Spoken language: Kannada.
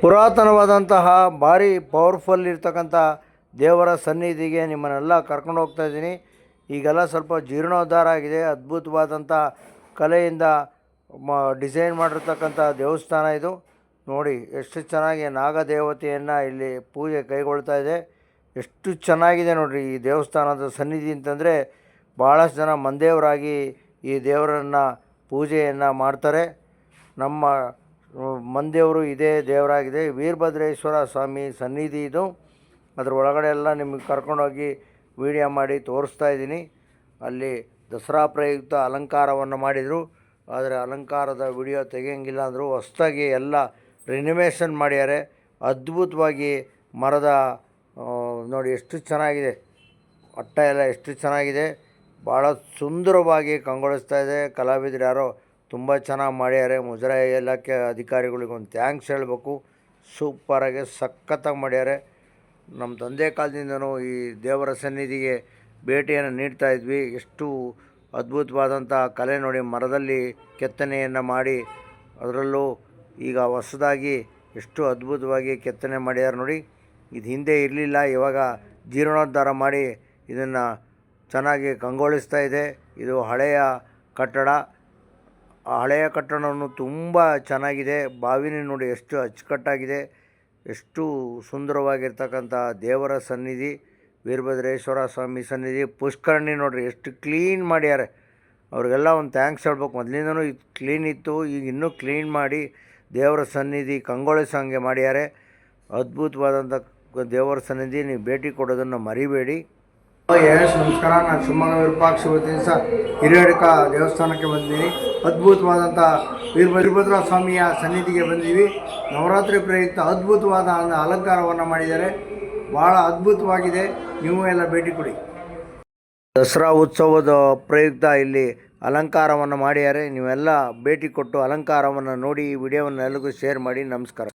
ಪುರಾತನವಾದಂತಹ ಭಾರಿ ಪವರ್ಫುಲ್ ಇರ್ತಕ್ಕಂಥ ದೇವರ ಸನ್ನಿಧಿಗೆ ನಿಮ್ಮನ್ನೆಲ್ಲ ಕರ್ಕೊಂಡು ಹೋಗ್ತಾ ಇದ್ದೀನಿ. ಈಗೆಲ್ಲ ಸ್ವಲ್ಪ ಜೀರ್ಣೋದ್ಧಾರ ಆಗಿದೆ. ಅದ್ಭುತವಾದಂಥ ಕಲೆಯಿಂದ ಡಿಸೈನ್ ಮಾಡಿರ್ತಕ್ಕಂಥ ದೇವಸ್ಥಾನ ಇದು. ನೋಡಿ ಎಷ್ಟು ಚೆನ್ನಾಗಿ ನಾಗದೇವತೆಯನ್ನು ಇಲ್ಲಿ ಪೂಜೆ ಕೈಗೊಳ್ತಾ ಇದೆ. ಎಷ್ಟು ಚೆನ್ನಾಗಿದೆ ನೋಡಿರಿ ಈ ದೇವಸ್ಥಾನದ ಸನ್ನಿಧಿ ಅಂತಂದರೆ. ಭಾಳಷ್ಟು ಜನ ಮಂದೇವರಾಗಿ ಈ ದೇವರನ್ನು ಪೂಜೆಯನ್ನು ಮಾಡ್ತಾರೆ. ನಮ್ಮ ಮಂದೇವರು ಇದೇ ದೇವರಾಗಿದೆ. ವೀರಭದ್ರೇಶ್ವರ ಸ್ವಾಮಿ ಸನ್ನಿಧಿ ಇದು. ಅದರ ಒಳಗಡೆ ಎಲ್ಲ ನಿಮಗೆ ಕರ್ಕೊಂಡೋಗಿ ವಿಡಿಯೋ ಮಾಡಿ ತೋರಿಸ್ತಾ ಇದ್ದೀನಿ. ಅಲ್ಲಿ ದಸರಾ ಪ್ರಯುಕ್ತ ಅಲಂಕಾರವನ್ನು ಮಾಡಿದರು. ಆದರೆ ಅಲಂಕಾರದ ವಿಡಿಯೋ ತೆಗೆಯೋಂಗಿಲ್ಲ ಅಂದರು. ಹೊಸದಾಗಿ ಎಲ್ಲ ರಿನಿವೇಷನ್ ಮಾಡ್ಯಾರೆ. ಅದ್ಭುತವಾಗಿ ಮರದ ನೋಡಿ ಎಷ್ಟು ಚೆನ್ನಾಗಿದೆ. ಅಟ್ಟ ಎಲ್ಲ ಎಷ್ಟು ಚೆನ್ನಾಗಿದೆ. ಭಾಳ ಸುಂದರವಾಗಿ ಕಂಗೊಳಿಸ್ತಾ ಇದೆ. ಕಲಾವಿದರು ಯಾರೋ ತುಂಬ ಚೆನ್ನಾಗಿ ಮಾಡ್ಯಾರೆ. ಮುಜರಾಯಿ ಇಲಾಖೆ ಅಧಿಕಾರಿಗಳಿಗೆ ಒಂದು ಥ್ಯಾಂಕ್ಸ್ ಹೇಳಬೇಕು. ಸೂಪರಾಗಿ ಸಖತ್ತಾಗಿ ಮಾಡ್ಯಾರೆ. ನಮ್ಮ ತಂದೆ ಕಾಲದಿಂದನೂ ಈ ದೇವರ ಸನ್ನಿಧಿಗೆ ಭೇಟಿಯನ್ನು ನೀಡ್ತಾ ಇದ್ವಿ. ಎಷ್ಟು ಅದ್ಭುತವಾದಂಥ ಕಲೆ ನೋಡಿ. ಮರದಲ್ಲಿ ಕೆತ್ತನೆಯನ್ನು ಮಾಡಿ ಅದರಲ್ಲೂ ಈಗ ಹೊಸದಾಗಿ ಎಷ್ಟು ಅದ್ಭುತವಾಗಿ ಕೆತ್ತನೆ ಮಾಡ್ಯಾರ ನೋಡಿ. ಇದು ಹಿಂದೆ ಇರಲಿಲ್ಲ, ಇವಾಗ ಜೀರ್ಣೋದ್ಧಾರ ಮಾಡಿ ಇದನ್ನು ಚೆನ್ನಾಗಿ ಕಂಗೊಳಿಸ್ತಾ ಇದೆ. ಇದು ಹಳೆಯ ಕಟ್ಟಡ. ಆ ಹಳೆಯ ಕಟ್ಟಡವನ್ನು ತುಂಬ ಚೆನ್ನಾಗಿದೆ. ಬಾವಿನೇ ನೋಡಿ ಎಷ್ಟು ಅಚ್ಚುಕಟ್ಟಾಗಿದೆ. ಎಷ್ಟು ಸುಂದರವಾಗಿರ್ತಕ್ಕಂಥ ದೇವರ ಸನ್ನಿಧಿ, ವೀರಭದ್ರೇಶ್ವರ ಸ್ವಾಮಿ ಸನ್ನಿಧಿ. ಪುಷ್ಕರಣಿ ನೋಡಿರಿ ಎಷ್ಟು ಕ್ಲೀನ್ ಮಾಡ್ಯಾರೆ. ಅವ್ರಿಗೆಲ್ಲ ಒಂದು ಥ್ಯಾಂಕ್ಸ್ ಹೇಳ್ಬೇಕು. ಮೊದಲಿಂದನೂ ಇದು ಕ್ಲೀನ್ ಇತ್ತು, ಈಗ ಇನ್ನೂ ಕ್ಲೀನ್ ಮಾಡಿ ದೇವರ ಸನ್ನಿಧಿ ಕಂಗೊಳಿಸೋಂಗೆ ಮಾಡ್ಯಾರೆ. ಅದ್ಭುತವಾದಂಥ ದೇವರ ಸನ್ನಿಧಿ. ನೀವು ಭೇಟಿ ಕೊಡೋದನ್ನು ಮರಿಬೇಡಿ. ನಮಸ್ಕಾರ. ನಾನು ಶಿವಮೊಗ್ಗ ವಿರೂಪಾಕ್ಷ ವತಿಯಿಂದ ಹಿರಿಯಡ್ಕ ದೇವಸ್ಥಾನಕ್ಕೆ ಬಂದಿದ್ದೀನಿ. ಅದ್ಭುತವಾದಂಥ ವೀರಭದ್ರ ಸ್ವಾಮಿಯ ಸನ್ನಿಧಿಗೆ ಬಂದೀವಿ. ನವರಾತ್ರಿ ಪ್ರಯುಕ್ತ ಅದ್ಭುತವಾದ ಅಲಂಕಾರವನ್ನು ಮಾಡಿದ್ದಾರೆ. ಭಾಳ ಅದ್ಭುತವಾಗಿದೆ. ನೀವು ಎಲ್ಲ ಭೇಟಿ ಕೊಡಿ. ದಸರಾ ಉತ್ಸವದ ಪ್ರಯುಕ್ತ ಇಲ್ಲಿ ಅಲಂಕಾರವನ್ನು ಮಾಡ್ಯಾರೆ. ನೀವೆಲ್ಲ ಭೇಟಿ ಕೊಟ್ಟು ಅಲಂಕಾರವನ್ನು ನೋಡಿ ಈ ವಿಡಿಯೋವನ್ನು ಎಲ್ಲರಿಗೂ ಶೇರ್ ಮಾಡಿ. ನಮಸ್ಕಾರ.